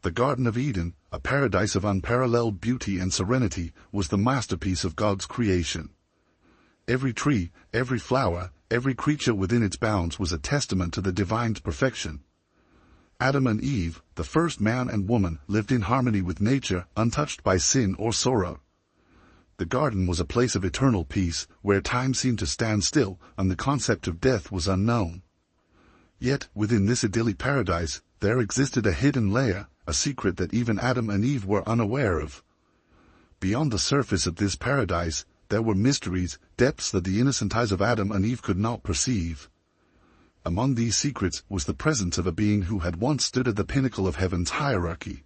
The Garden of Eden, a paradise of unparalleled beauty and serenity, was the masterpiece of God's creation. Every tree, every flower, every creature within its bounds was a testament to the divine's perfection. Adam and Eve, the first man and woman, lived in harmony with nature, untouched by sin or sorrow. The garden was a place of eternal peace, where time seemed to stand still, and the concept of death was unknown. Yet, within this idyllic paradise, there existed a hidden layer, a secret that even Adam and Eve were unaware of. Beyond the surface of this paradise, there were mysteries, depths that the innocent eyes of Adam and Eve could not perceive. Among these secrets was the presence of a being who had once stood at the pinnacle of heaven's hierarchy.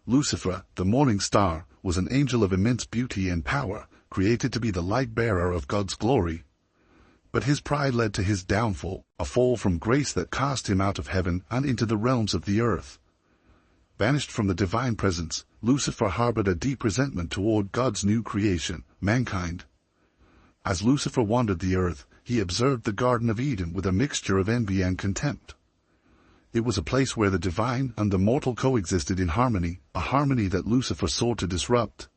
Lucifer, the morning star, was an angel of immense beauty and power, created to be the light-bearer of God's glory. But his pride led to his downfall, a fall from grace that cast him out of heaven and into the realms of the earth. Banished from the divine presence, Lucifer harbored a deep resentment toward God's new creation, mankind. As Lucifer wandered the earth, he observed the Garden of Eden with a mixture of envy and contempt. It was a place where the divine and the mortal coexisted in harmony, a harmony that Lucifer sought to disrupt.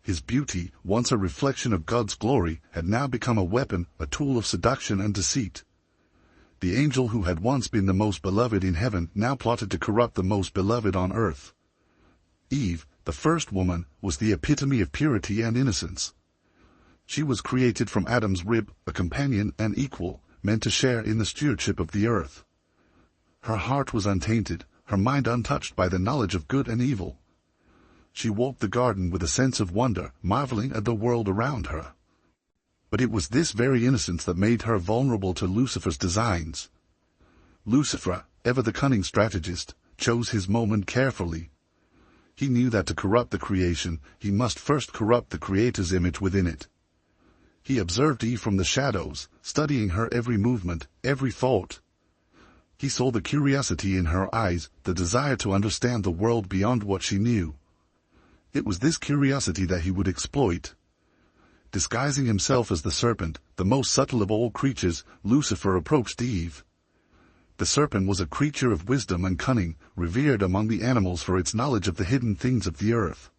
His beauty, once a reflection of God's glory, had now become a weapon, a tool of seduction and deceit. The angel who had once been the most beloved in heaven now plotted to corrupt the most beloved on earth. Eve, the first woman, was the epitome of purity and innocence. She was created from Adam's rib, a companion and equal, meant to share in the stewardship of the earth. Her heart was untainted, her mind untouched by the knowledge of good and evil. She walked the garden with a sense of wonder, marveling at the world around her. But it was this very innocence that made her vulnerable to Lucifer's designs. Lucifer, ever the cunning strategist, chose his moment carefully. He knew that to corrupt the creation, he must first corrupt the Creator's image within it. He observed Eve from the shadows, studying her every movement, every thought. He saw the curiosity in her eyes, the desire to understand the world beyond what she knew. It was this curiosity that he would exploit. Disguising himself as the serpent, the most subtle of all creatures, Lucifer approached Eve. The serpent was a creature of wisdom and cunning, revered among the animals for its knowledge of the hidden things of the earth.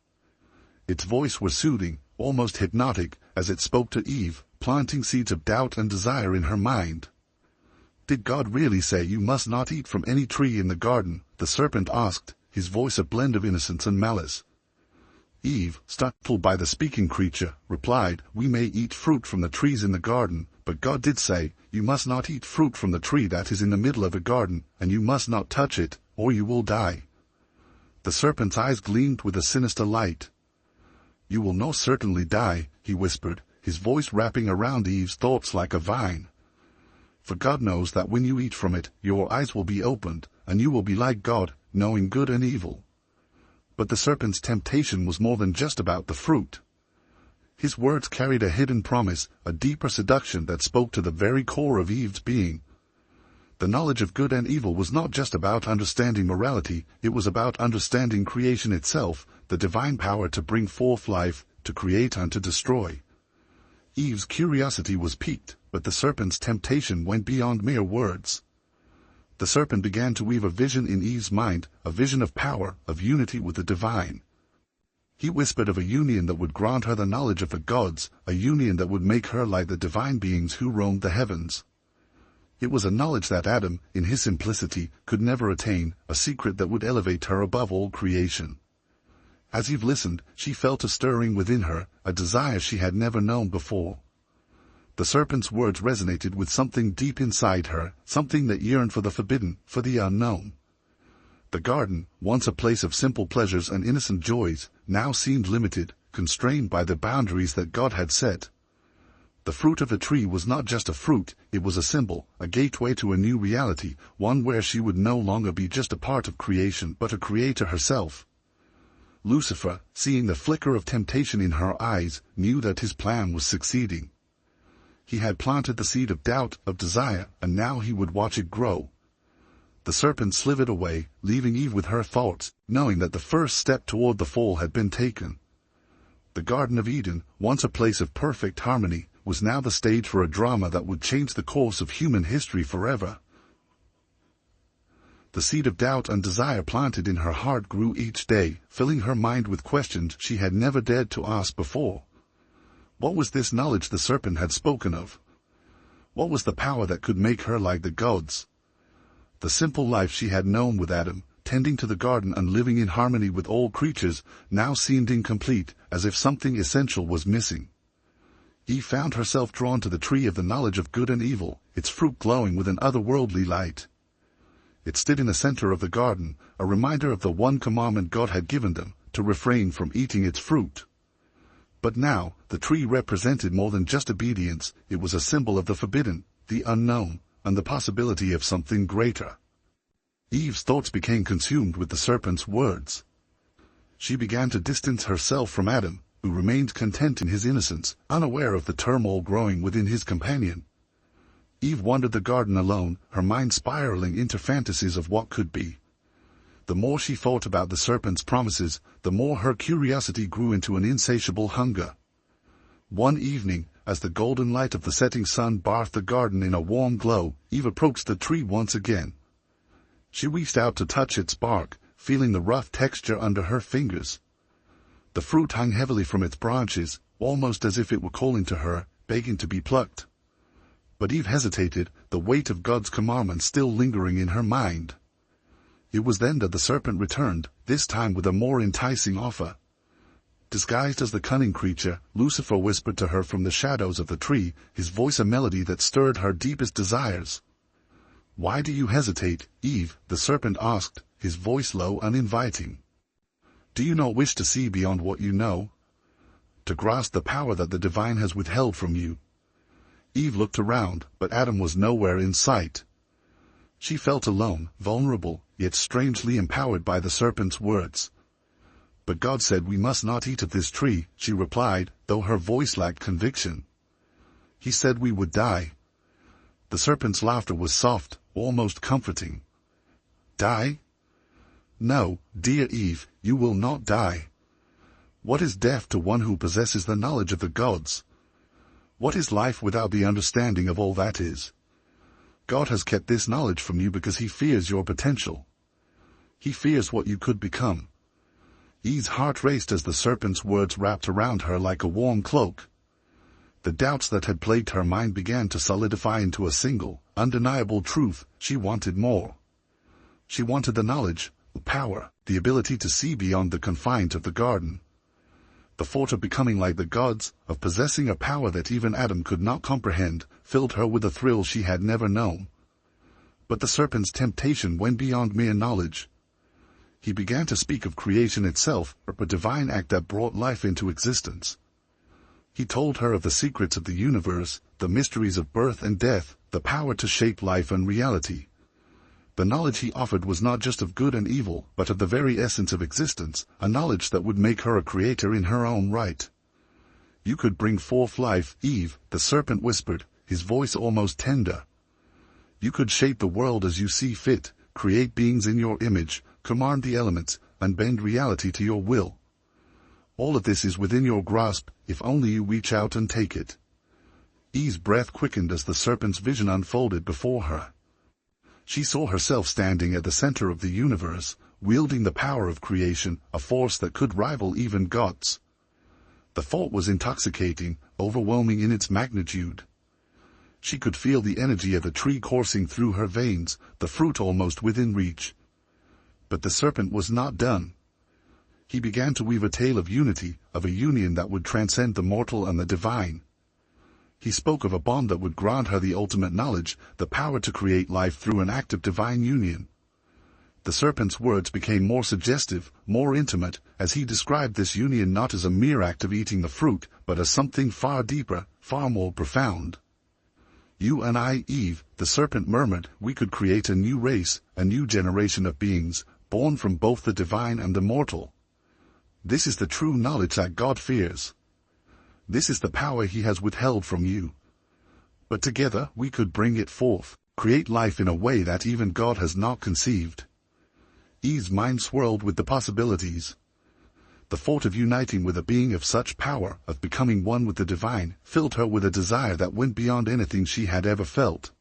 Its voice was soothing, almost hypnotic, as it spoke to Eve, planting seeds of doubt and desire in her mind. "Did God really say you must not eat from any tree in the garden?" the serpent asked, his voice a blend of innocence and malice. Eve, startled by the speaking creature, replied, "We may eat fruit from the trees in the garden, but God did say, you must not eat fruit from the tree that is in the middle of the garden, and you must not touch it, or you will die." The serpent's eyes gleamed with a sinister light. "You will most certainly die," he whispered, his voice wrapping around Eve's thoughts like a vine. "For God knows that when you eat from it, your eyes will be opened, and you will be like God, knowing good and evil." But the serpent's temptation was more than just about the fruit. His words carried a hidden promise, a deeper seduction that spoke to the very core of Eve's being. The knowledge of good and evil was not just about understanding morality, it was about understanding creation itself, the divine power to bring forth life, to create and to destroy. Eve's curiosity was piqued, but the serpent's temptation went beyond mere words. The serpent began to weave a vision in Eve's mind, a vision of power, of unity with the divine. He whispered of a union that would grant her the knowledge of the gods, a union that would make her like the divine beings who roamed the heavens. It was a knowledge that Adam, in his simplicity, could never attain, a secret that would elevate her above all creation. As Eve listened, she felt a stirring within her, a desire she had never known before. The serpent's words resonated with something deep inside her, something that yearned for the forbidden, for the unknown. The garden, once a place of simple pleasures and innocent joys, now seemed limited, constrained by the boundaries that God had set. The fruit of the tree was not just a fruit, it was a symbol, a gateway to a new reality, one where she would no longer be just a part of creation but a creator herself. Lucifer, seeing the flicker of temptation in her eyes, knew that his plan was succeeding. He had planted the seed of doubt, of desire, and now he would watch it grow. The serpent slithered away, leaving Eve with her thoughts, knowing that the first step toward the fall had been taken. The Garden of Eden, once a place of perfect harmony, was now the stage for a drama that would change the course of human history forever. The seed of doubt and desire planted in her heart grew each day, filling her mind with questions she had never dared to ask before. What was this knowledge the serpent had spoken of? What was the power that could make her like the gods? The simple life she had known with Adam, tending to the garden and living in harmony with all creatures, now seemed incomplete, as if something essential was missing. Eve found herself drawn to the tree of the knowledge of good and evil, its fruit glowing with an otherworldly light. It stood in the center of the garden, a reminder of the one commandment God had given them, to refrain from eating its fruit. But now, the tree represented more than just obedience. It was a symbol of the forbidden, the unknown, and the possibility of something greater. Eve's thoughts became consumed with the serpent's words. She began to distance herself from Adam, who remained content in his innocence, unaware of the turmoil growing within his companion. Eve wandered the garden alone, her mind spiraling into fantasies of what could be. The more she thought about the serpent's promises, the more her curiosity grew into an insatiable hunger. One evening, as the golden light of the setting sun bathed the garden in a warm glow, Eve approached the tree once again. She reached out to touch its bark, feeling the rough texture under her fingers. The fruit hung heavily from its branches, almost as if it were calling to her, begging to be plucked. But Eve hesitated, the weight of God's commandment still lingering in her mind. It was then that the serpent returned, this time with a more enticing offer. Disguised as the cunning creature, Lucifer whispered to her from the shadows of the tree, his voice a melody that stirred her deepest desires. "Why do you hesitate, Eve?" the serpent asked, his voice low and inviting. "Do you not wish to see beyond what you know? To grasp the power that the divine has withheld from you?" Eve looked around, but Adam was nowhere in sight. She felt alone, vulnerable, yet strangely empowered by the serpent's words. "But God said we must not eat of this tree," she replied, though her voice lacked conviction. "He said we would die." The serpent's laughter was soft, almost comforting. "Die? No, dear Eve, you will not die. What is death to one who possesses the knowledge of the gods? What is life without the understanding of all that is? God has kept this knowledge from you because he fears your potential. He fears what you could become." Eve's heart raced as the serpent's words wrapped around her like a warm cloak. The doubts that had plagued her mind began to solidify into a single, undeniable truth: she wanted more. She wanted the knowledge, the power, the ability to see beyond the confines of the garden. The thought of becoming like the gods, of possessing a power that even Adam could not comprehend, filled her with a thrill she had never known. But the serpent's temptation went beyond mere knowledge. He began to speak of creation itself, a divine act that brought life into existence. He told her of the secrets of the universe, the mysteries of birth and death, the power to shape life and reality. The knowledge he offered was not just of good and evil, but of the very essence of existence, a knowledge that would make her a creator in her own right. "You could bring forth life, Eve," the serpent whispered, his voice almost tender. "You could shape the world as you see fit, create beings in your image, command the elements, and bend reality to your will. All of this is within your grasp, if only you reach out and take it." Eve's breath quickened as the serpent's vision unfolded before her. She saw herself standing at the center of the universe, wielding the power of creation, a force that could rival even gods. The thought was intoxicating, overwhelming in its magnitude. She could feel the energy of the tree coursing through her veins, the fruit almost within reach. But the serpent was not done. He began to weave a tale of unity, of a union that would transcend the mortal and the divine. He spoke of a bond that would grant her the ultimate knowledge, the power to create life through an act of divine union. The serpent's words became more suggestive, more intimate, as he described this union not as a mere act of eating the fruit, but as something far deeper, far more profound. "You and I, Eve," the serpent murmured, "we could create a new race, a new generation of beings, born from both the divine and the mortal. This is the true knowledge that God fears. This is the power he has withheld from you. But together we could bring it forth, create life in a way that even God has not conceived." Eve's mind swirled with the possibilities. The thought of uniting with a being of such power, of becoming one with the divine, filled her with a desire that went beyond anything she had ever felt.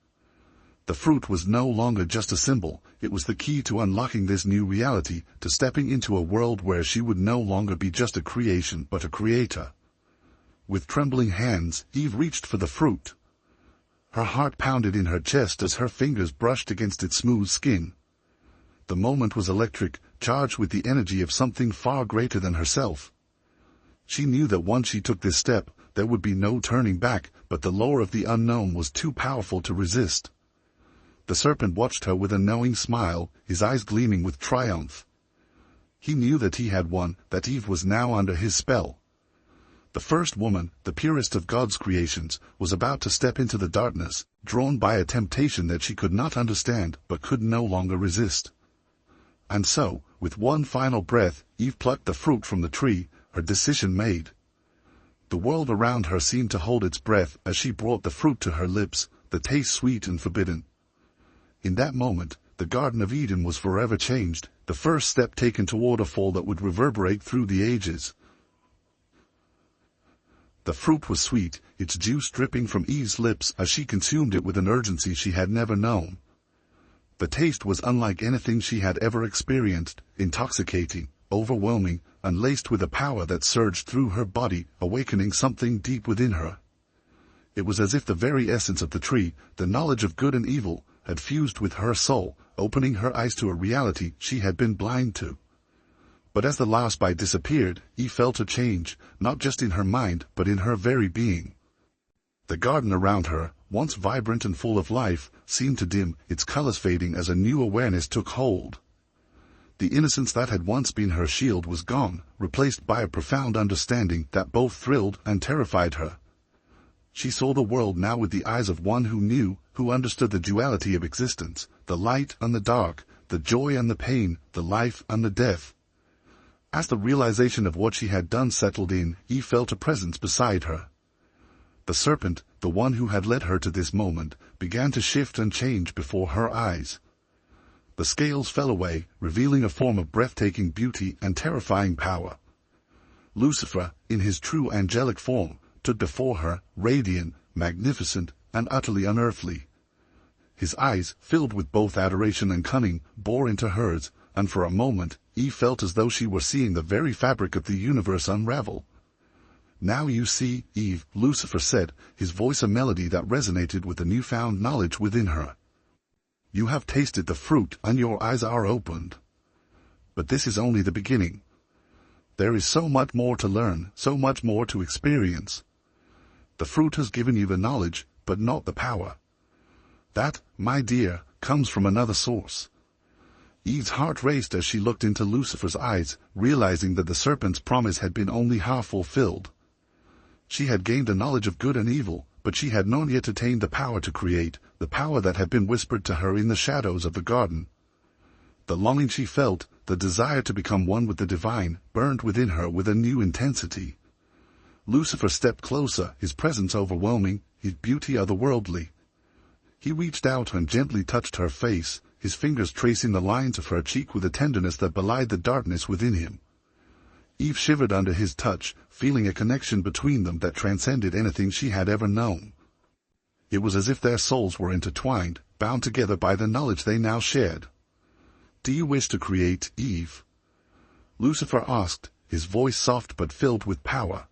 The fruit was no longer just a symbol, it was the key to unlocking this new reality, to stepping into a world where she would no longer be just a creation but a creator. With trembling hands, Eve reached for the fruit. Her heart pounded in her chest as her fingers brushed against its smooth skin. The moment was electric, charged with the energy of something far greater than herself. She knew that once she took this step, there would be no turning back, but the lure of the unknown was too powerful to resist. The serpent watched her with a knowing smile, his eyes gleaming with triumph. He knew that he had won, that Eve was now under his spell. The first woman, the purest of God's creations, was about to step into the darkness, drawn by a temptation that she could not understand but could no longer resist. And so, with one final breath, Eve plucked the fruit from the tree, her decision made. The world around her seemed to hold its breath as she brought the fruit to her lips, the taste sweet and forbidden. In that moment, the Garden of Eden was forever changed, the first step taken toward a fall that would reverberate through the ages. The fruit was sweet, its juice dripping from Eve's lips as she consumed it with an urgency she had never known. The taste was unlike anything she had ever experienced, intoxicating, overwhelming, and laced with a power that surged through her body, awakening something deep within her. It was as if the very essence of the tree, the knowledge of good and evil, had fused with her soul, opening her eyes to a reality she had been blind to. But as the last bite disappeared, Eve felt a change, not just in her mind, but in her very being. The garden around her, once vibrant and full of life, seemed to dim, its colors fading as a new awareness took hold. The innocence that had once been her shield was gone, replaced by a profound understanding that both thrilled and terrified her. She saw the world now with the eyes of one who knew, who understood the duality of existence, the light and the dark, the joy and the pain, the life and the death. As the realization of what she had done settled in, Eve felt a presence beside her. The serpent, the one who had led her to this moment, began to shift and change before her eyes. The scales fell away, revealing a form of breathtaking beauty and terrifying power. Lucifer, in his true angelic form, stood before her, radiant, magnificent, and utterly unearthly. His eyes, filled with both adoration and cunning, bore into hers, and for a moment, Eve felt as though she were seeing the very fabric of the universe unravel. "Now you see, Eve," Lucifer said, his voice a melody that resonated with the newfound knowledge within her. "You have tasted the fruit and your eyes are opened. But this is only the beginning. There is so much more to learn, so much more to experience. The fruit has given you the knowledge, but not the power. That, my dear, comes from another source." Eve's heart raced as she looked into Lucifer's eyes, realizing that the serpent's promise had been only half fulfilled. She had gained a knowledge of good and evil, but she had not yet attained the power to create, the power that had been whispered to her in the shadows of the garden. The longing she felt, the desire to become one with the divine, burned within her with a new intensity. Lucifer stepped closer, his presence overwhelming, his beauty otherworldly. He reached out and gently touched her face, his fingers tracing the lines of her cheek with a tenderness that belied the darkness within him. Eve shivered under his touch, feeling a connection between them that transcended anything she had ever known. It was as if their souls were intertwined, bound together by the knowledge they now shared. "Do you wish to create, Eve?" Lucifer asked, his voice soft but filled with power.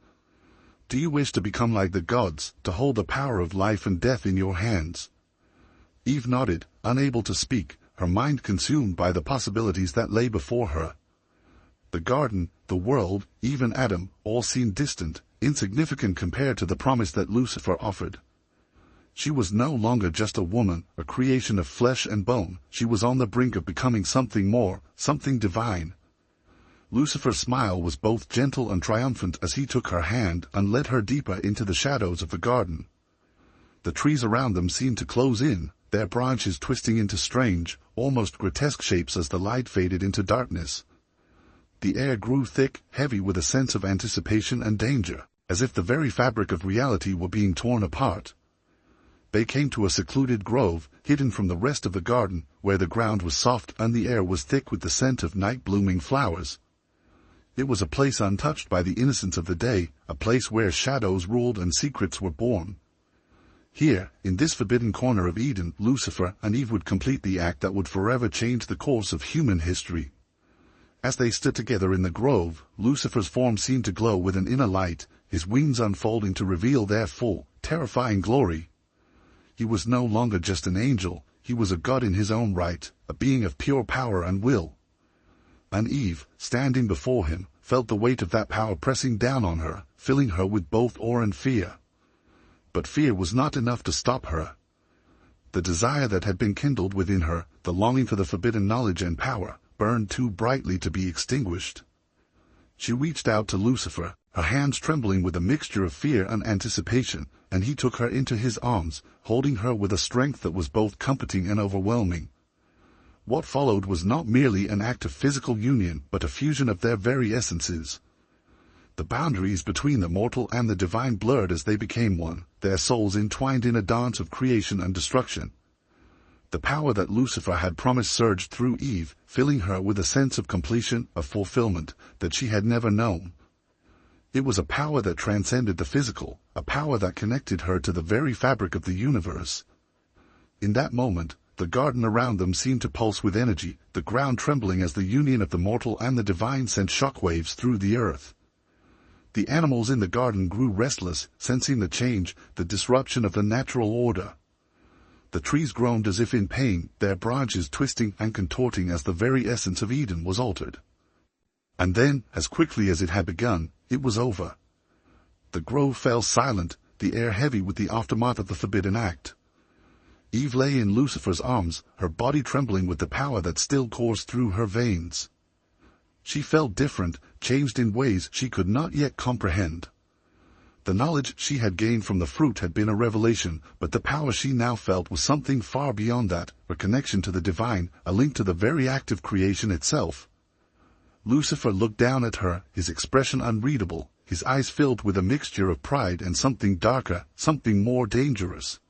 "Do you wish to become like the gods, to hold the power of life and death in your hands?" Eve nodded, unable to speak, her mind consumed by the possibilities that lay before her. The garden, the world, even Adam, all seemed distant, insignificant compared to the promise that Lucifer offered. She was no longer just a woman, a creation of flesh and bone. She was on the brink of becoming something more, something divine. Lucifer's smile was both gentle and triumphant as he took her hand and led her deeper into the shadows of the garden. The trees around them seemed to close in, their branches twisting into strange, almost grotesque shapes as the light faded into darkness. The air grew thick, heavy with a sense of anticipation and danger, as if the very fabric of reality were being torn apart. They came to a secluded grove, hidden from the rest of the garden, where the ground was soft and the air was thick with the scent of night-blooming flowers. It was a place untouched by the innocence of the day, a place where shadows ruled and secrets were born. Here, in this forbidden corner of Eden, Lucifer and Eve would complete the act that would forever change the course of human history. As they stood together in the grove, Lucifer's form seemed to glow with an inner light, his wings unfolding to reveal their full, terrifying glory. He was no longer just an angel, he was a god in his own right, a being of pure power and will. And Eve, standing before him, felt the weight of that power pressing down on her, filling her with both awe and fear. But fear was not enough to stop her. The desire that had been kindled within her, the longing for the forbidden knowledge and power, burned too brightly to be extinguished. She reached out to Lucifer, her hands trembling with a mixture of fear and anticipation, and he took her into his arms, holding her with a strength that was both comforting and overwhelming. What followed was not merely an act of physical union, but a fusion of their very essences. The boundaries between the mortal and the divine blurred as they became one, their souls entwined in a dance of creation and destruction. The power that Lucifer had promised surged through Eve, filling her with a sense of completion, of fulfillment, that she had never known. It was a power that transcended the physical, a power that connected her to the very fabric of the universe. In that moment, the garden around them seemed to pulse with energy, the ground trembling as the union of the mortal and the divine sent shockwaves through the earth. The animals in the garden grew restless, sensing the change, the disruption of the natural order. The trees groaned as if in pain, their branches twisting and contorting as the very essence of Eden was altered. And then, as quickly as it had begun, it was over. The grove fell silent, the air heavy with the aftermath of the forbidden act. Eve lay in Lucifer's arms, her body trembling with the power that still coursed through her veins. She felt different, changed in ways she could not yet comprehend. The knowledge she had gained from the fruit had been a revelation, but the power she now felt was something far beyond that, a connection to the divine, a link to the very act of creation itself. Lucifer looked down at her, his expression unreadable, his eyes filled with a mixture of pride and something darker, something more dangerous.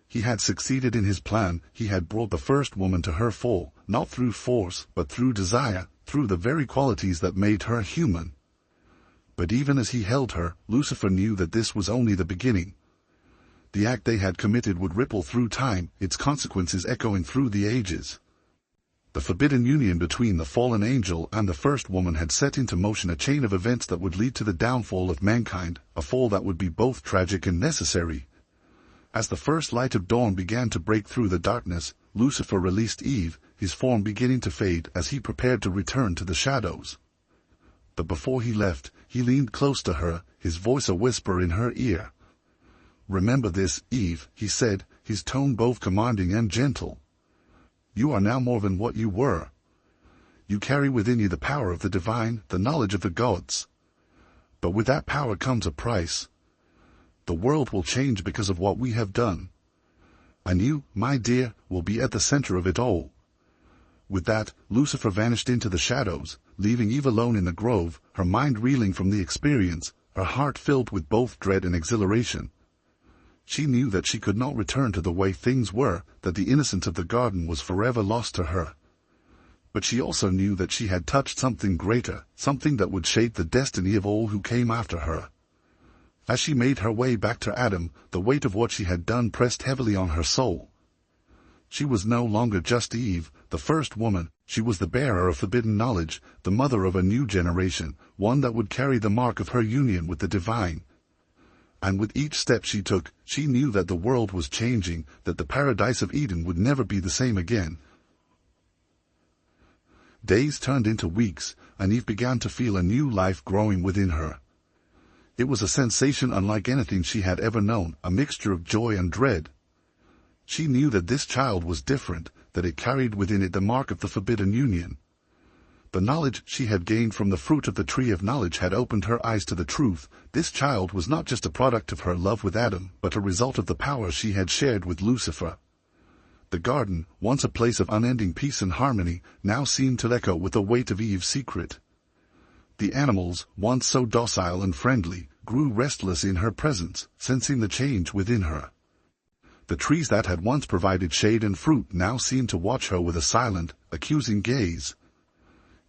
He had succeeded in his plan, he had brought the first woman to her fall, not through force, but through desire, through the very qualities that made her human. But even as he held her, Lucifer knew that this was only the beginning. The act they had committed would ripple through time, its consequences echoing through the ages. The forbidden union between the fallen angel and the first woman had set into motion a chain of events that would lead to the downfall of mankind, a fall that would be both tragic and necessary. As the first light of dawn began to break through the darkness, Lucifer released Eve, his form beginning to fade as he prepared to return to the shadows. But before he left, he leaned close to her, his voice a whisper in her ear. "Remember this, Eve," he said, his tone both commanding and gentle. "You are now more than what you were. You carry within you the power of the divine, the knowledge of the gods. But with that power comes a price. The world will change because of what we have done. And you, my dear, will be at the center of it all." With that, Lucifer vanished into the shadows, leaving Eve alone in the grove, her mind reeling from the experience, her heart filled with both dread and exhilaration. She knew that she could not return to the way things were, that the innocence of the garden was forever lost to her. But she also knew that she had touched something greater, something that would shape the destiny of all who came after her. As she made her way back to Adam, the weight of what she had done pressed heavily on her soul. She was no longer just Eve, the first woman, she was the bearer of forbidden knowledge, the mother of a new generation, one that would carry the mark of her union with the divine. And with each step she took, she knew that the world was changing, that the paradise of Eden would never be the same again. Days turned into weeks, and Eve began to feel a new life growing within her. It was a sensation unlike anything she had ever known, a mixture of joy and dread. She knew that this child was different, that it carried within it the mark of the forbidden union. The knowledge she had gained from the fruit of the tree of knowledge had opened her eyes to the truth. This child was not just a product of her love with Adam, but a result of the power she had shared with Lucifer. The garden, once a place of unending peace and harmony, now seemed to echo with the weight of Eve's secret. The animals, once so docile and friendly, grew restless in her presence, sensing the change within her. The trees that had once provided shade and fruit now seemed to watch her with a silent, accusing gaze.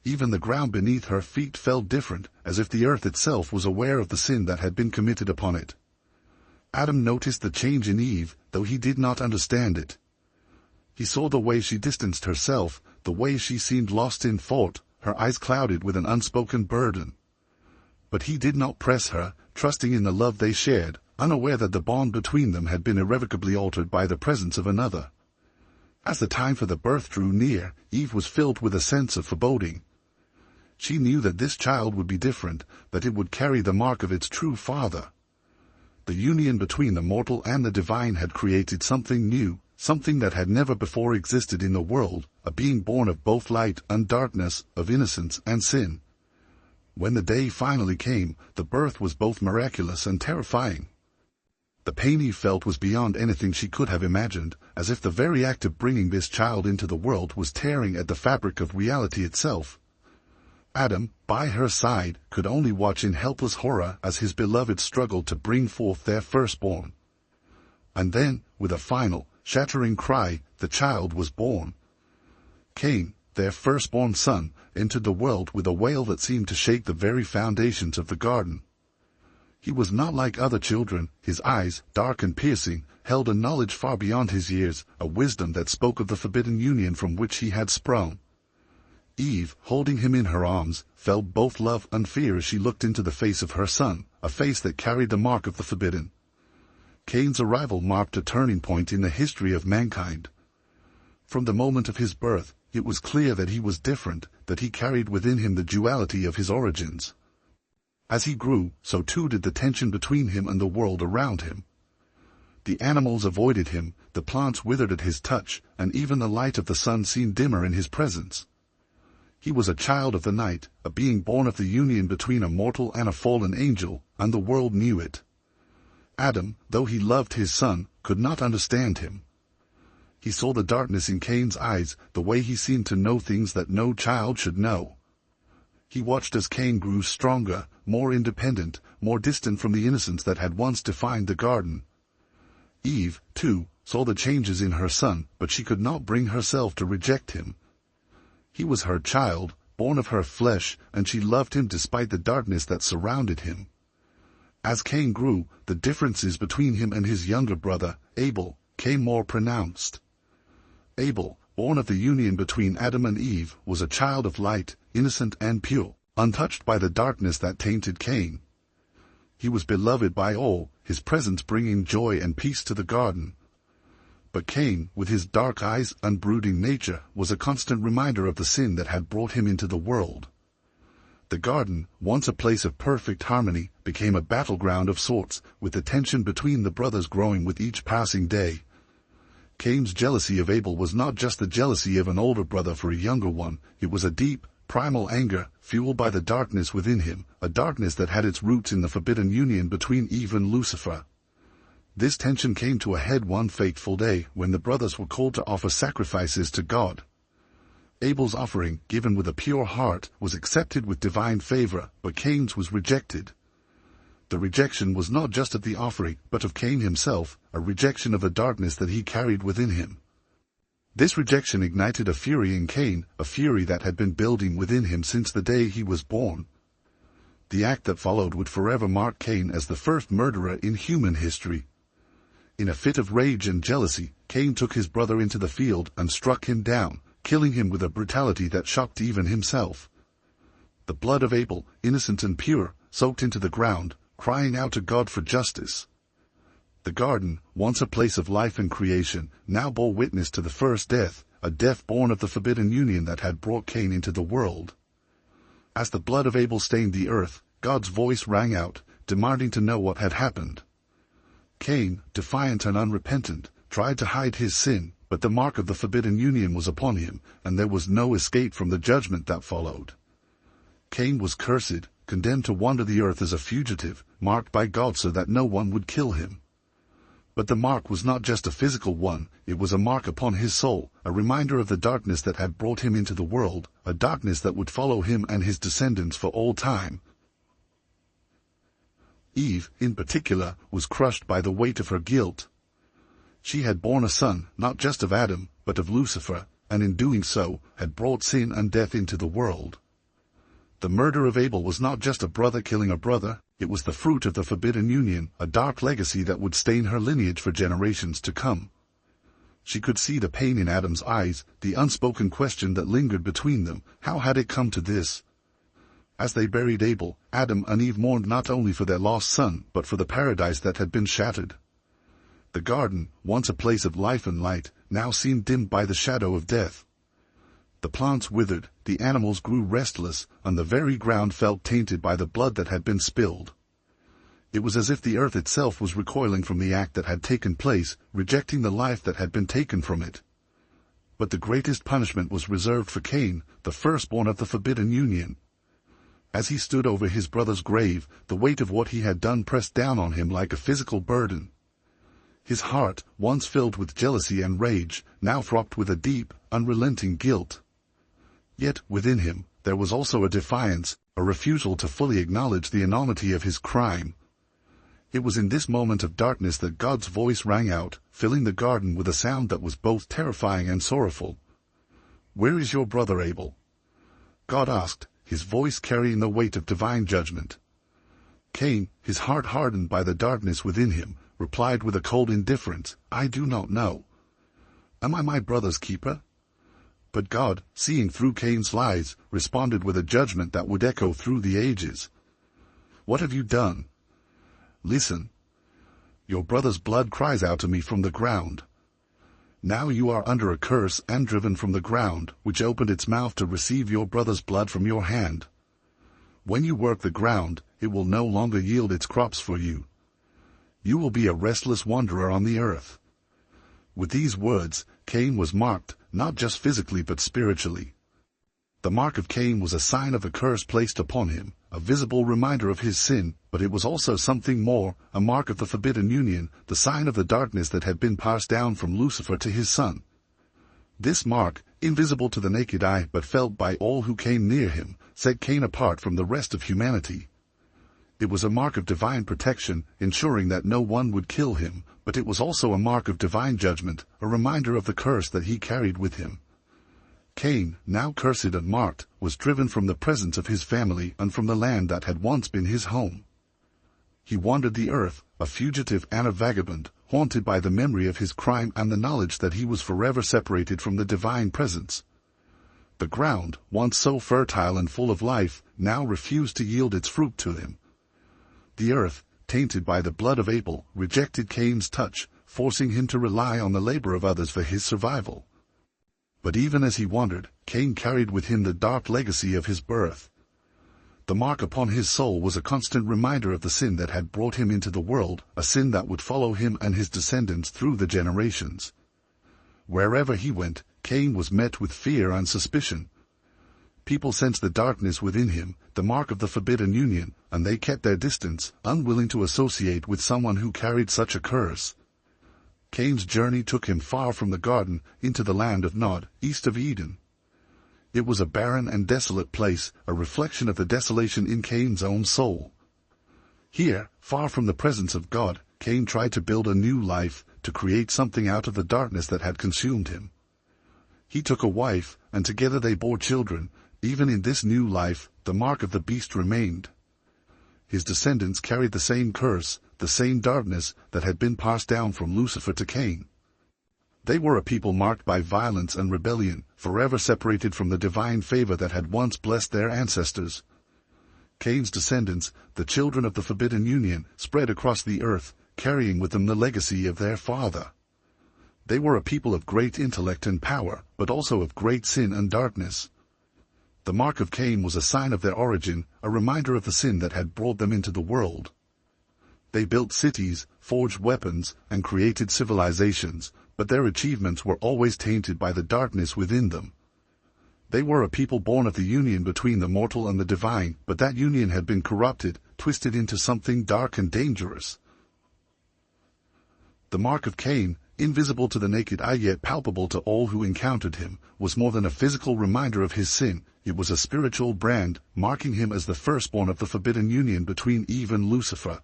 Even the ground beneath her feet felt different, as if the earth itself was aware of the sin that had been committed upon it. Adam noticed the change in Eve, though he did not understand it. He saw the way she distanced herself, the way she seemed lost in thought, her eyes clouded with an unspoken burden. But he did not press her, trusting in the love they shared, unaware that the bond between them had been irrevocably altered by the presence of another. As the time for the birth drew near, Eve was filled with a sense of foreboding. She knew that this child would be different, that it would carry the mark of its true father. The union between the mortal and the divine had created something new, something that had never before existed in the world, a being born of both light and darkness, of innocence and sin. When the day finally came, the birth was both miraculous and terrifying. The pain Eve felt was beyond anything she could have imagined, as if the very act of bringing this child into the world was tearing at the fabric of reality itself. Adam, by her side, could only watch in helpless horror as his beloved struggled to bring forth their firstborn. And then, with a final, shattering cry, the child was born. Cain, their firstborn son, entered the world with a wail that seemed to shake the very foundations of the garden. He was not like other children. His eyes, dark and piercing, held a knowledge far beyond his years, a wisdom that spoke of the forbidden union from which he had sprung. Eve, holding him in her arms, felt both love and fear as she looked into the face of her son, a face that carried the mark of the forbidden. Cain's arrival marked a turning point in the history of mankind. From the moment of his birth, it was clear that he was different, that he carried within him the duality of his origins. As he grew, so too did the tension between him and the world around him. The animals avoided him, the plants withered at his touch, and even the light of the sun seemed dimmer in his presence. He was a child of the night, a being born of the union between a mortal and a fallen angel, and the world knew it. Adam, though he loved his son, could not understand him. He saw the darkness in Cain's eyes, the way he seemed to know things that no child should know. He watched as Cain grew stronger, more independent, more distant from the innocence that had once defined the garden. Eve, too, saw the changes in her son, but she could not bring herself to reject him. He was her child, born of her flesh, and she loved him despite the darkness that surrounded him. As Cain grew, the differences between him and his younger brother, Abel, became more pronounced. Abel, born of the union between Adam and Eve, was a child of light, innocent and pure, untouched by the darkness that tainted Cain. He was beloved by all, his presence bringing joy and peace to the garden. But Cain, with his dark eyes and brooding nature, was a constant reminder of the sin that had brought him into the world. The garden, once a place of perfect harmony, became a battleground of sorts, with the tension between the brothers growing with each passing day. Cain's jealousy of Abel was not just the jealousy of an older brother for a younger one, it was a deep, primal anger, fueled by the darkness within him, a darkness that had its roots in the forbidden union between Eve and Lucifer. This tension came to a head one fateful day when the brothers were called to offer sacrifices to God. Abel's offering, given with a pure heart, was accepted with divine favor, but Cain's was rejected. The rejection was not just of the offering, but of Cain himself, a rejection of the darkness that he carried within him. This rejection ignited a fury in Cain, a fury that had been building within him since the day he was born. The act that followed would forever mark Cain as the first murderer in human history. In a fit of rage and jealousy, Cain took his brother into the field and struck him down, killing him with a brutality that shocked even himself. The blood of Abel, innocent and pure, soaked into the ground, crying out to God for justice. The garden, once a place of life and creation, now bore witness to the first death, a death born of the forbidden union that had brought Cain into the world. As the blood of Abel stained the earth, God's voice rang out, demanding to know what had happened. Cain, defiant and unrepentant, tried to hide his sin, but the mark of the forbidden union was upon him, and there was no escape from the judgment that followed. Cain was cursed, condemned to wander the earth as a fugitive, marked by God so that no one would kill him. But the mark was not just a physical one, it was a mark upon his soul, a reminder of the darkness that had brought him into the world, a darkness that would follow him and his descendants for all time. Eve, in particular, was crushed by the weight of her guilt. She had borne a son, not just of Adam, but of Lucifer, and in doing so, had brought sin and death into the world. The murder of Abel was not just a brother killing a brother, It was the fruit of the forbidden union, a dark legacy that would stain her lineage for generations to come. She could see the pain in Adam's eyes, the unspoken question that lingered between them: how had it come to this? As they buried Abel, Adam and Eve mourned not only for their lost son, but for the paradise that had been shattered. The garden, once a place of life and light, now seemed dimmed by the shadow of death. The plants withered, the animals grew restless, and the very ground felt tainted by the blood that had been spilled. It was as if the earth itself was recoiling from the act that had taken place, rejecting the life that had been taken from it. But the greatest punishment was reserved for Cain, the firstborn of the forbidden union. As he stood over his brother's grave, the weight of what he had done pressed down on him like a physical burden. His heart, once filled with jealousy and rage, now fraught with a deep, unrelenting guilt. Yet, within him, there was also a defiance, a refusal to fully acknowledge the enormity of his crime. It was in this moment of darkness that God's voice rang out, filling the garden with a sound that was both terrifying and sorrowful. "Where is your brother Abel?" God asked, his voice carrying the weight of divine judgment. Cain, his heart hardened by the darkness within him, replied with a cold indifference, "I do not know. Am I my brother's keeper?" But God, seeing through Cain's lies, responded with a judgment that would echo through the ages. "What have you done? Listen. Your brother's blood cries out to me from the ground. Now you are under a curse and driven from the ground, which opened its mouth to receive your brother's blood from your hand. When you work the ground, it will no longer yield its crops for you. You will be a restless wanderer on the earth." With these words, Cain was marked, not just physically but spiritually. The mark of Cain was a sign of a curse placed upon him, a visible reminder of his sin, but it was also something more, a mark of the forbidden union, the sign of the darkness that had been passed down from Lucifer to his son. This mark, invisible to the naked eye but felt by all who came near him, set Cain apart from the rest of humanity. It was a mark of divine protection, ensuring that no one would kill him, but it was also a mark of divine judgment, a reminder of the curse that he carried with him. Cain, now cursed and marked, was driven from the presence of his family and from the land that had once been his home. He wandered the earth, a fugitive and a vagabond, haunted by the memory of his crime and the knowledge that he was forever separated from the divine presence. The ground, once so fertile and full of life, now refused to yield its fruit to him. The earth, tainted by the blood of Abel, rejected Cain's touch, forcing him to rely on the labor of others for his survival. But even as he wandered, Cain carried with him the dark legacy of his birth. The mark upon his soul was a constant reminder of the sin that had brought him into the world, a sin that would follow him and his descendants through the generations. Wherever he went, Cain was met with fear and suspicion. People sensed the darkness within him, the mark of the forbidden union, and they kept their distance, unwilling to associate with someone who carried such a curse. Cain's journey took him far from the garden, into the land of Nod, east of Eden. It was a barren and desolate place, a reflection of the desolation in Cain's own soul. Here, far from the presence of God, Cain tried to build a new life, to create something out of the darkness that had consumed him. He took a wife, and together they bore children. Even in this new life, the mark of the beast remained. His descendants carried the same curse, the same darkness that had been passed down from Lucifer to Cain. They were a people marked by violence and rebellion, forever separated from the divine favor that had once blessed their ancestors. Cain's descendants, the children of the forbidden union, spread across the earth, carrying with them the legacy of their father. They were a people of great intellect and power, but also of great sin and darkness. The mark of Cain was a sign of their origin, a reminder of the sin that had brought them into the world. They built cities, forged weapons, and created civilizations, but their achievements were always tainted by the darkness within them. They were a people born of the union between the mortal and the divine, but that union had been corrupted, twisted into something dark and dangerous. The mark of Cain, invisible to the naked eye yet palpable to all who encountered him, was more than a physical reminder of his sin. It was a spiritual brand, marking him as the firstborn of the forbidden union between Eve and Lucifer.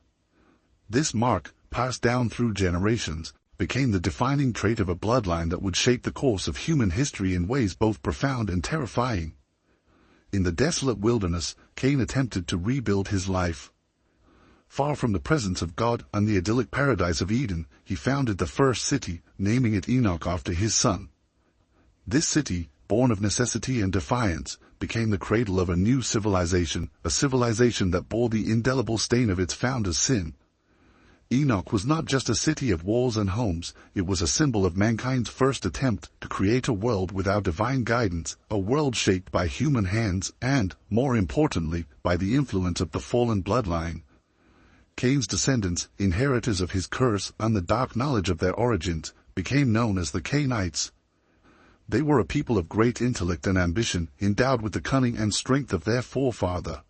This mark, passed down through generations, became the defining trait of a bloodline that would shape the course of human history in ways both profound and terrifying. In the desolate wilderness, Cain attempted to rebuild his life. Far from the presence of God and the idyllic paradise of Eden, he founded the first city, naming it Enoch after his son. This city, born of necessity and defiance, became the cradle of a new civilization, a civilization that bore the indelible stain of its founder's sin. Enoch was not just a city of walls and homes, it was a symbol of mankind's first attempt to create a world without divine guidance, a world shaped by human hands and, more importantly, by the influence of the fallen bloodline. Cain's descendants, inheritors of his curse and the dark knowledge of their origins, became known as the Cainites. They were a people of great intellect and ambition, endowed with the cunning and strength of their forefather.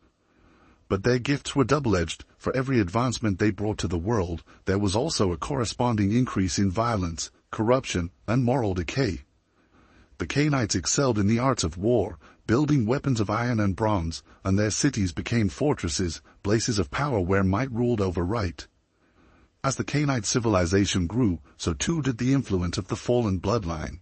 But their gifts were double-edged. For every advancement they brought to the world, there was also a corresponding increase in violence, corruption, and moral decay. The Cainites excelled in the arts of war, building weapons of iron and bronze, and their cities became fortresses, places of power where might ruled over right. As the Cainite civilization grew, so too did the influence of the fallen bloodline.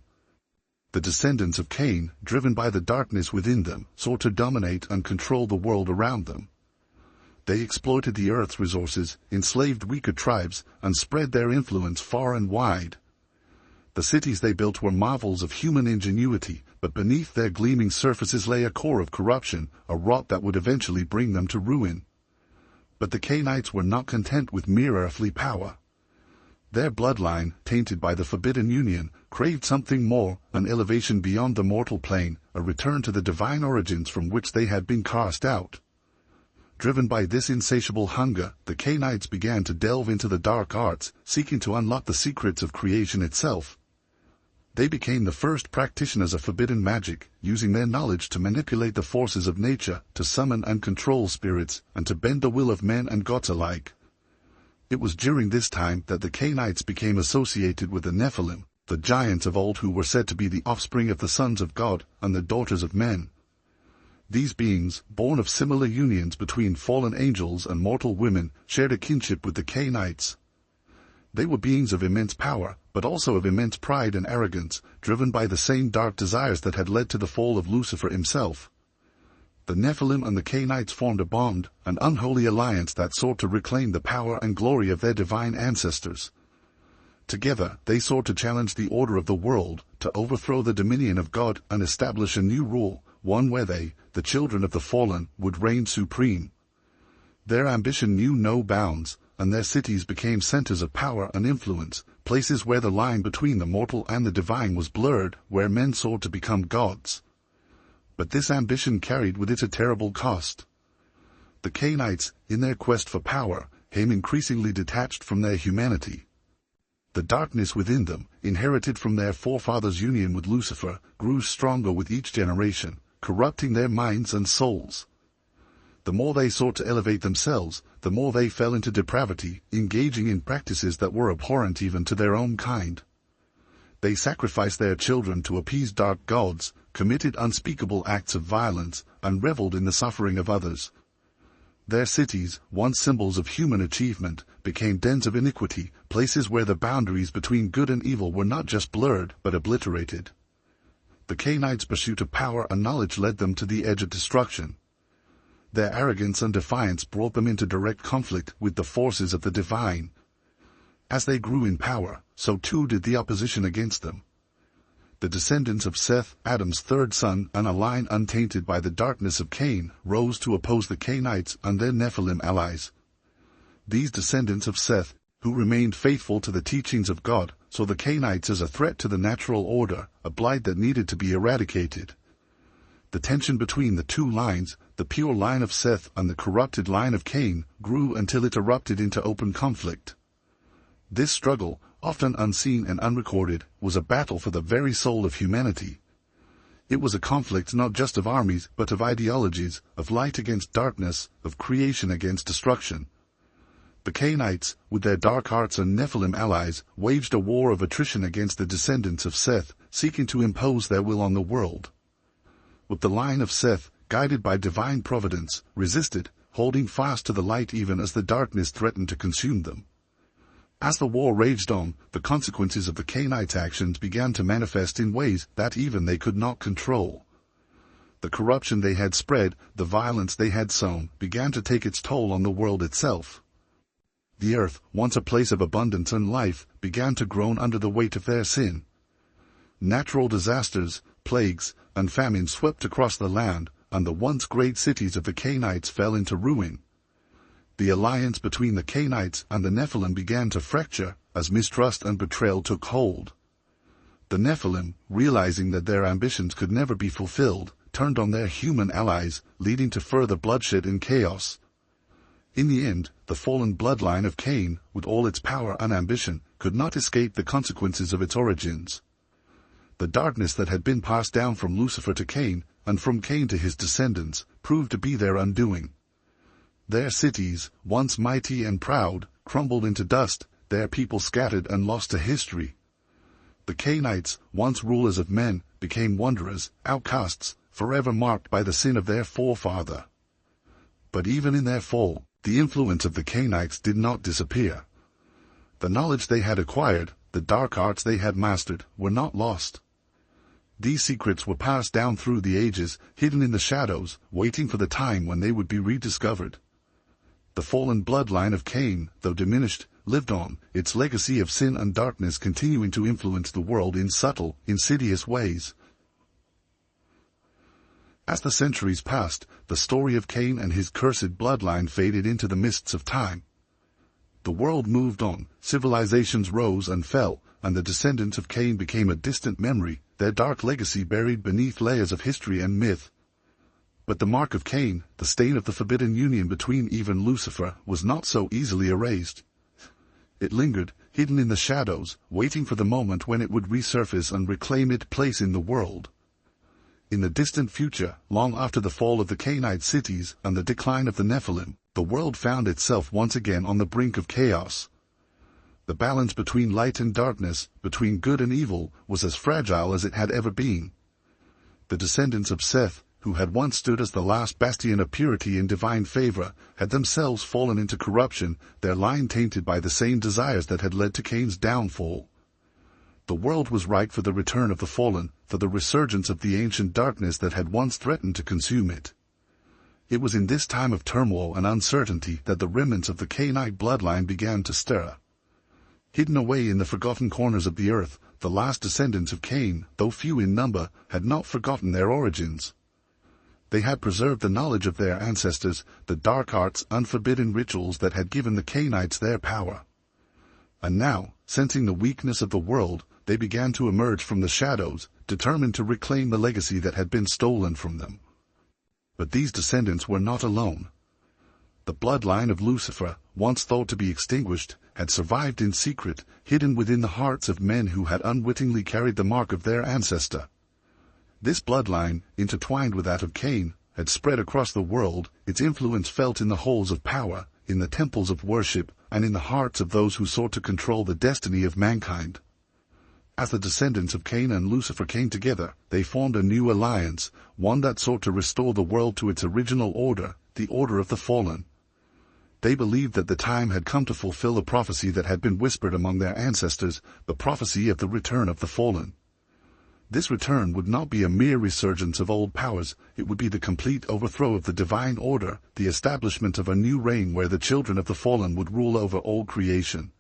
The descendants of Cain, driven by the darkness within them, sought to dominate and control the world around them. They exploited the earth's resources, enslaved weaker tribes, and spread their influence far and wide. The cities they built were marvels of human ingenuity, but beneath their gleaming surfaces lay a core of corruption, a rot that would eventually bring them to ruin. But the Cainites were not content with mere earthly power. Their bloodline, tainted by the forbidden union, craved something more, an elevation beyond the mortal plane, a return to the divine origins from which they had been cast out. Driven by this insatiable hunger, the Cainites began to delve into the dark arts, seeking to unlock the secrets of creation itself. They became the first practitioners of forbidden magic, using their knowledge to manipulate the forces of nature, to summon and control spirits, and to bend the will of men and gods alike. It was during this time that the Cainites became associated with the Nephilim, the giants of old who were said to be the offspring of the sons of God and the daughters of men. These beings, born of similar unions between fallen angels and mortal women, shared a kinship with the Cainites. They were beings of immense power, but also of immense pride and arrogance, driven by the same dark desires that had led to the fall of Lucifer himself. The Nephilim and the Cainites formed a bond, an unholy alliance that sought to reclaim the power and glory of their divine ancestors. Together, they sought to challenge the order of the world, to overthrow the dominion of God and establish a new rule, one where they, the children of the fallen, would reign supreme. Their ambition knew no bounds, and their cities became centers of power and influence, places where the line between the mortal and the divine was blurred, where men sought to become gods. But this ambition carried with it a terrible cost. The Cainites, in their quest for power, became increasingly detached from their humanity. The darkness within them, inherited from their forefathers' union with Lucifer, grew stronger with each generation, corrupting their minds and souls. The more they sought to elevate themselves, the more they fell into depravity, engaging in practices that were abhorrent even to their own kind. They sacrificed their children to appease dark gods, committed unspeakable acts of violence, and reveled in the suffering of others. Their cities, once symbols of human achievement, became dens of iniquity, places where the boundaries between good and evil were not just blurred, but obliterated. The Cainites' pursuit of power and knowledge led them to the edge of destruction. Their arrogance and defiance brought them into direct conflict with the forces of the divine. As they grew in power, so too did the opposition against them. The descendants of Seth, Adam's third son, and a line untainted by the darkness of Cain, rose to oppose the Cainites and their Nephilim allies. These descendants of Seth, who remained faithful to the teachings of God, saw the Cainites as a threat to the natural order, a blight that needed to be eradicated. The tension between the two lines, the pure line of Seth and the corrupted line of Cain, grew until it erupted into open conflict. This struggle, often unseen and unrecorded, was a battle for the very soul of humanity. It was a conflict not just of armies but of ideologies, of light against darkness, of creation against destruction. The Cainites, with their dark arts and Nephilim allies, waged a war of attrition against the descendants of Seth, seeking to impose their will on the world. But the line of Seth, guided by divine providence, resisted, holding fast to the light even as the darkness threatened to consume them. As the war raged on, the consequences of the Cainites' actions began to manifest in ways that even they could not control. The corruption they had spread, the violence they had sown, began to take its toll on the world itself. The earth, once a place of abundance and life, began to groan under the weight of their sin. Natural disasters, plagues, and famine swept across the land, and the once great cities of the Cainites fell into ruin. The alliance between the Cainites and the Nephilim began to fracture, as mistrust and betrayal took hold. The Nephilim, realizing that their ambitions could never be fulfilled, turned on their human allies, leading to further bloodshed and chaos. In the end, the fallen bloodline of Cain, with all its power and ambition, could not escape the consequences of its origins. The darkness that had been passed down from Lucifer to Cain, and from Cain to his descendants, proved to be their undoing. Their cities, once mighty and proud, crumbled into dust, their people scattered and lost to history. The Cainites, once rulers of men, became wanderers, outcasts, forever marked by the sin of their forefather. But even in their fall, the influence of the Cainites did not disappear. The knowledge they had acquired, the dark arts they had mastered, were not lost. These secrets were passed down through the ages, hidden in the shadows, waiting for the time when they would be rediscovered. The fallen bloodline of Cain, though diminished, lived on, its legacy of sin and darkness continuing to influence the world in subtle, insidious ways. As the centuries passed, the story of Cain and his cursed bloodline faded into the mists of time. The world moved on, civilizations rose and fell, and the descendants of Cain became a distant memory, their dark legacy buried beneath layers of history and myth. But the mark of Cain, the stain of the forbidden union between Eve and Lucifer, was not so easily erased. It lingered, hidden in the shadows, waiting for the moment when it would resurface and reclaim its place in the world. In the distant future, long after the fall of the Cainite cities and the decline of the Nephilim, the world found itself once again on the brink of chaos. The balance between light and darkness, between good and evil, was as fragile as it had ever been. The descendants of Seth, who had once stood as the last bastion of purity and divine favor, had themselves fallen into corruption, their line tainted by the same desires that had led to Cain's downfall. The world was ripe for the return of the fallen, for the resurgence of the ancient darkness that had once threatened to consume it. It was in this time of turmoil and uncertainty that the remnants of the Cainite bloodline began to stir. Hidden away in the forgotten corners of the earth, the last descendants of Cain, though few in number, had not forgotten their origins. They had preserved the knowledge of their ancestors, the dark arts and forbidden rituals that had given the Cainites their power. And now, sensing the weakness of the world, they began to emerge from the shadows, determined to reclaim the legacy that had been stolen from them. But these descendants were not alone. The bloodline of Lucifer, once thought to be extinguished, had survived in secret, hidden within the hearts of men who had unwittingly carried the mark of their ancestor. This bloodline, intertwined with that of Cain, had spread across the world, its influence felt in the halls of power, in the temples of worship, and in the hearts of those who sought to control the destiny of mankind. As the descendants of Cain and Lucifer came together, they formed a new alliance, one that sought to restore the world to its original order, the order of the fallen. They believed that the time had come to fulfill a prophecy that had been whispered among their ancestors, the prophecy of the return of the fallen. This return would not be a mere resurgence of old powers, it would be the complete overthrow of the divine order, the establishment of a new reign where the children of the fallen would rule over all creation.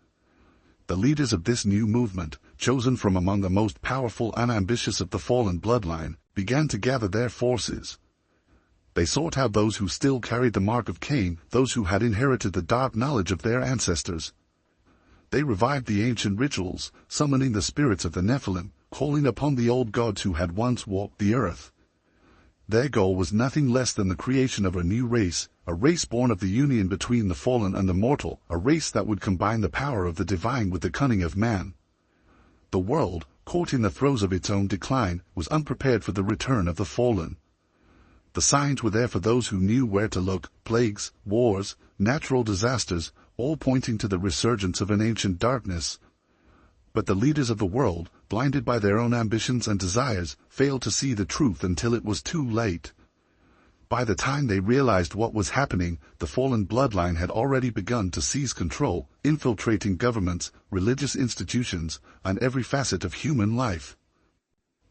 The leaders of this new movement, chosen from among the most powerful and ambitious of the fallen bloodline, began to gather their forces. They sought out those who still carried the mark of Cain, those who had inherited the dark knowledge of their ancestors. They revived the ancient rituals, summoning the spirits of the Nephilim, calling upon the old gods who had once walked the earth. Their goal was nothing less than the creation of a new race, a race born of the union between the fallen and the mortal, a race that would combine the power of the divine with the cunning of man. The world, caught in the throes of its own decline, was unprepared for the return of the fallen. The signs were there for those who knew where to look: plagues, wars, natural disasters, all pointing to the resurgence of an ancient darkness. But the leaders of the world, blinded by their own ambitions and desires, failed to see the truth until it was too late. By the time they realized what was happening, the fallen bloodline had already begun to seize control, infiltrating governments, religious institutions, and every facet of human life.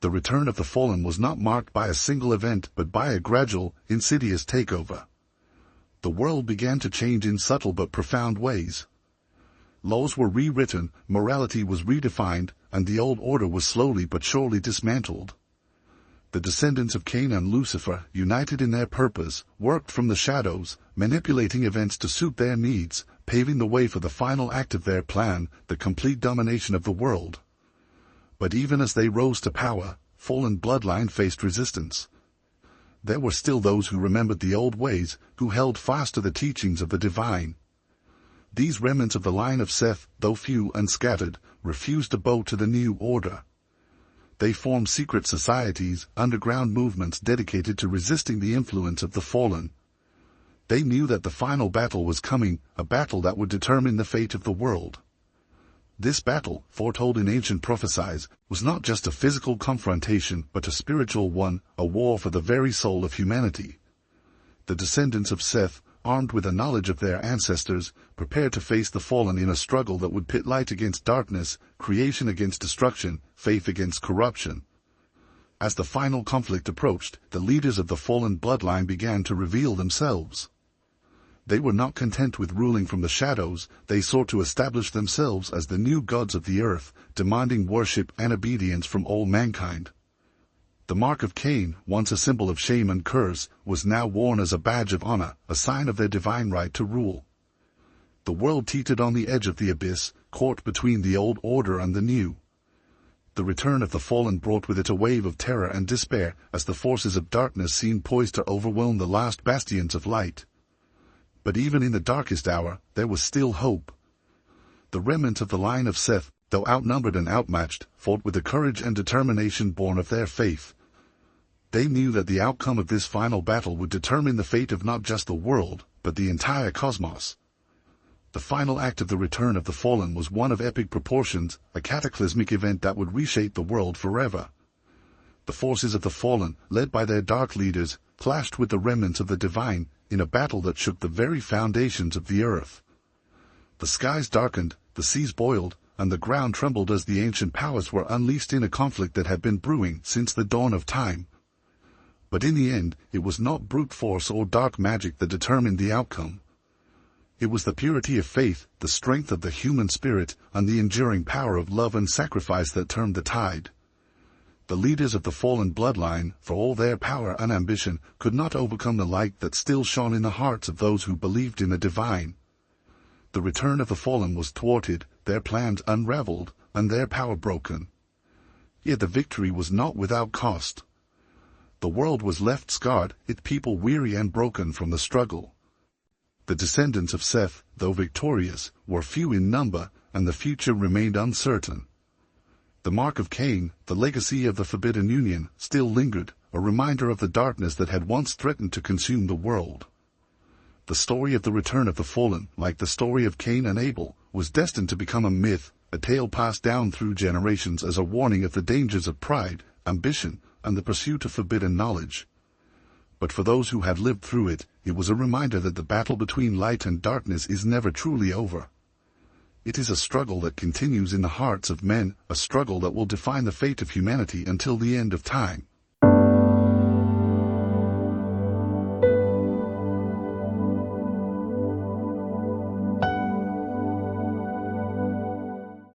The return of the fallen was not marked by a single event but by a gradual, insidious takeover. The world began to change in subtle but profound ways. laws were rewritten, morality was redefined, and the old order was slowly but surely dismantled. The descendants of Cain and Lucifer, united in their purpose, worked from the shadows, manipulating events to suit their needs, paving the way for the final act of their plan, the complete domination of the world. But even as they rose to power, fallen bloodline faced resistance. There were still those who remembered the old ways, who held fast to the teachings of the divine. These remnants of the line of Seth, though few and scattered, refused to bow to the new order. They formed secret societies, underground movements dedicated to resisting the influence of the fallen. They knew that the final battle was coming, a battle that would determine the fate of the world. This battle, foretold in ancient prophecies, was not just a physical confrontation but a spiritual one, a war for the very soul of humanity. The descendants of Seth, armed with a knowledge of their ancestors, prepared to face the fallen in a struggle that would pit light against darkness, creation against destruction, faith against corruption. As the final conflict approached, the leaders of the fallen bloodline began to reveal themselves. They were not content with ruling from the shadows, they sought to establish themselves as the new gods of the earth, demanding worship and obedience from all mankind. The mark of Cain, once a symbol of shame and curse, was now worn as a badge of honor, a sign of their divine right to rule. The world teetered on the edge of the abyss, caught between the old order and the new. The return of the fallen brought with it a wave of terror and despair, as the forces of darkness seemed poised to overwhelm the last bastions of light. But even in the darkest hour, there was still hope. The remnant of the line of Seth, though outnumbered and outmatched, fought with the courage and determination born of their faith. They knew that the outcome of this final battle would determine the fate of not just the world, but the entire cosmos. The final act of the return of the fallen was one of epic proportions, a cataclysmic event that would reshape the world forever. The forces of the fallen, led by their dark leaders, clashed with the remnants of the divine, in a battle that shook the very foundations of the earth. The skies darkened, the seas boiled, and the ground trembled as the ancient powers were unleashed in a conflict that had been brewing since the dawn of time. But in the end, it was not brute force or dark magic that determined the outcome. It was the purity of faith, the strength of the human spirit, and the enduring power of love and sacrifice that turned the tide. The leaders of the fallen bloodline, for all their power and ambition, could not overcome the light that still shone in the hearts of those who believed in the divine. The return of the fallen was thwarted, their plans unraveled, and their power broken. Yet the victory was not without cost. The world was left scarred, its people weary and broken from the struggle. The descendants of Seth, though victorious, were few in number, and the future remained uncertain. The mark of Cain, the legacy of the forbidden union, still lingered, a reminder of the darkness that had once threatened to consume the world. The story of the return of the fallen, like the story of Cain and Abel, was destined to become a myth, a tale passed down through generations as a warning of the dangers of pride, ambition, and the pursuit of forbidden knowledge. But for those who had lived through it, it was a reminder that the battle between light and darkness is never truly over. It is a struggle that continues in the hearts of men, a struggle that will define the fate of humanity until the end of time.